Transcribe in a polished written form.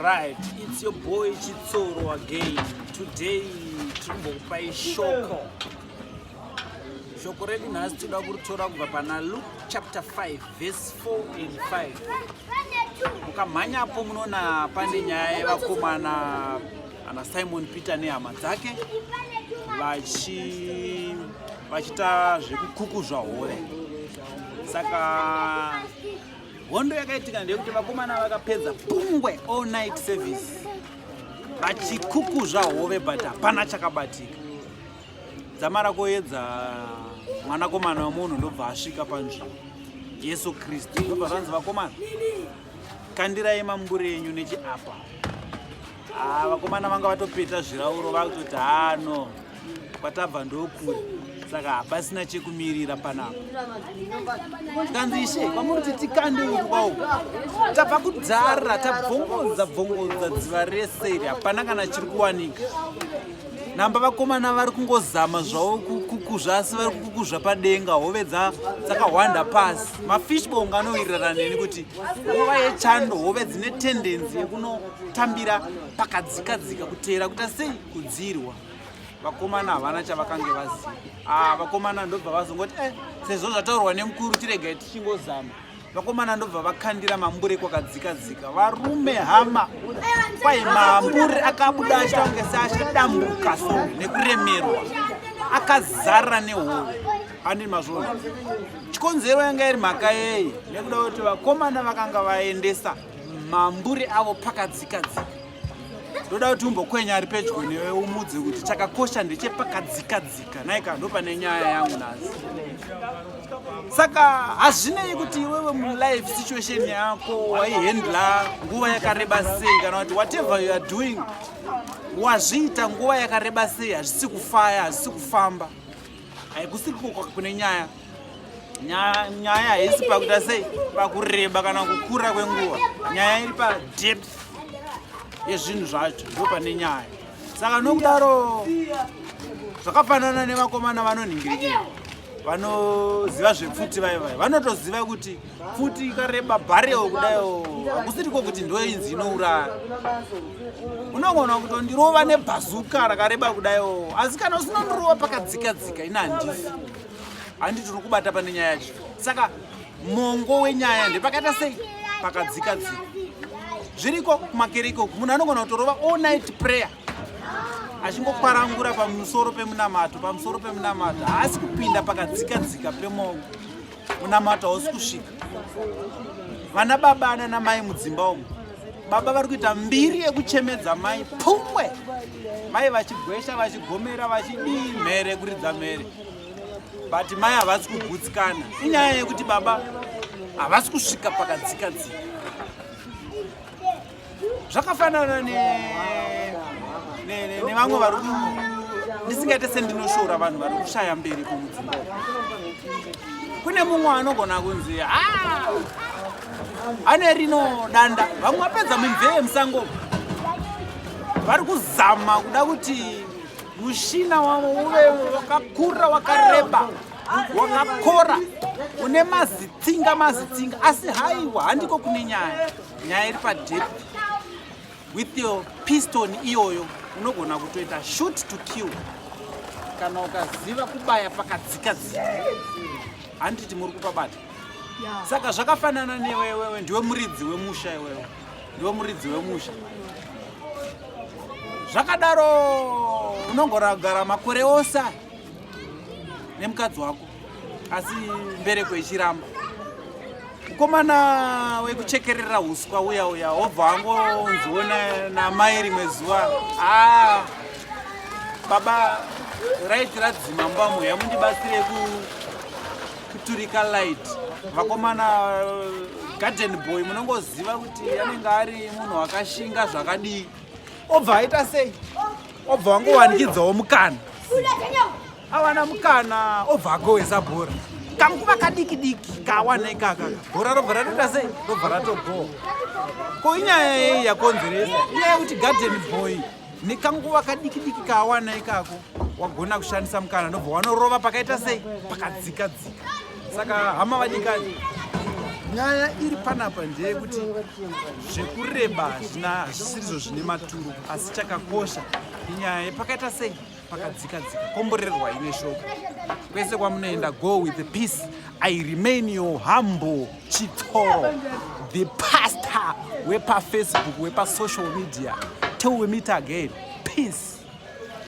Right, it's your boy Chitsoro again. Today, Tumbopai Shoko. Shoko ready nas to Luke chapter 5, verse 4 and 5. Mukamanya pomuno na pande nyaya vakomana ana Simon Peter nehama dzake vachita zvekukuku zvahove. Saka hondo yakaitika ndeyekuti vakomana vakapedza pungwe all night service vachikuku zvahove but hapana chakabatika. Dzamara koedza mwanakomana wemunhu ndobva asvika panzvimbo. Yesu Kristu ndobva zvanzi vakomana kandirai mambure enyu nechiapa. Vakomana vanga vatopeta zvirauro vakutoti no kwatabva ndokure saka hapasina chekumirira panapa. Tikanzi Ishe kwamuri tikande ukwauko tabva kudzara tabvongodza dziva rese hapana kana chiri kuwanika. Namba vakomana vari kungozama zvavo kukukuzva asi vari kukukuzva padenga hove dzakahwanda pasi. Mafishbone anowirirana neni kuti nguva yechando hove dzine tendensi yekunotambira pakadzikadzika kuteera kuita sei kudzirwa. Vakomana havana chavakange vaziva. Vakomana ndobva vazongoti sezvo zvataurwa nemukuru tiregai tichingozama. Vakomana ndobva vakandira mambure kwakadzikadzika. Varume hama kwai mambure akabuda achita kunge seachadambuka so nekuremerwa akazara nehove. Handini mazvona chikonzero yanga iri mhaka yei nekuda kuti vakomana vakanga vaendesa mambure avo pakadzikadzika. Ndoda kuti umbokwenya ari pedyo newe umudze kuti chakakosha ndechepakadzikadzika. Naika ndo pane nyaya yangu nhasi. Saka hazvinei kuti iwewe mulife situation yako waihandla nguva yakareba sei kana kuti whatever you are doing wazviita nguva yakareba sei hazvisi kufaya hazvisi kufamba. Haikusiko kune nyaya haisi pakuita sei pakureba kana kukura kwenguva. Nyaya iri padepth yezvinhu zvacho ndo pane nyaya. Saka nokudaro zvakafanana nevakomana vanonhingirikira vanoziva zvepfuti vaivai vanotoziva kuti pfuti ikareba bharel kudayo hakusiriko kuti ndoinzi inouraya. Unogona kutondirova nebhazuka rakareba kudayo asi kana usinondirova pakadzikadzika ina handiti uri kubata pane nyaya yacho. Saka mongo wenyaya ndepakaita sei pakadzikadzika. Zviriko kumakereke uku munhu anogona kutorova all night prayer achingokwarangura pamusoro pemunamato haasi kupinda pakadzikadzika pemongo. Munamato hausi kusvika. Vana baba nana mai mudzimba umu baba vari kuita mbiri yekuchemedza mai pumwe. Mai vachigwesha vachigomera vachidii mhere kuridza mhere but mai havasi kugutsikana. Inyaya yekuti baba havasi kusvika pakadzikadzika. Zvakafanana nevamwe vari ndisingaite sendinoshora vanhu vari kushaya mberi kumudzimba. Kune mumwe anogona kunzi ane rino danda vamwe vapedza mimveye musango vari kuzama kuda kuti mushina wavo uve wakakura wakareba wakakora une mazitsinga asi haiwa handiko kune nyaya iri padepth. With your piston iyoyo unogona kutoita shoot to kill kana ukaziva kubaya pakadzikadzika. Handiti muri kupabata. Saka zvakafanana newewe ndiwe muridzi wemusha iwewe ndiwe muridzi wemusha. Zvakadaro unongoragara makore ose nemukadzi wako asi mbereko ichiramba. Mukomana wekuchekerera huswa uya wobva wangonziona namai rimwe zuva baba raiti radzima mbamo yamundibatsire kuturika light. Vakomana garden boy munongoziva kuti anenge ari munhu wakashinga zvakadii. Obva aita sei obva wangowanikidzawo mukana awana mukana obva agowesa bhora kanguva kadiki kawana ikaka bhora robva ratoita sei robva ratogowa. Ko inyaya yei yakonzeresa? Inyaya yekuti garden boy nekanguva kadiki kawana ikako wagona kushandisa mukana ndobva wanorova pakaita sei pakadzikadzika. Saka hama vadikani nyaya iri panapa ndeyekuti zvekureba hazvisizvo zvine maturo, asi chakakosha inyaya yepakaita sei pakadzikadzika. Komborerwa ine shoko kwese kwamunoenda. Go with the peace. I remain your humble Chitsoro, the pastor wepa Facebook, wepa social media. Till we meet again, peace.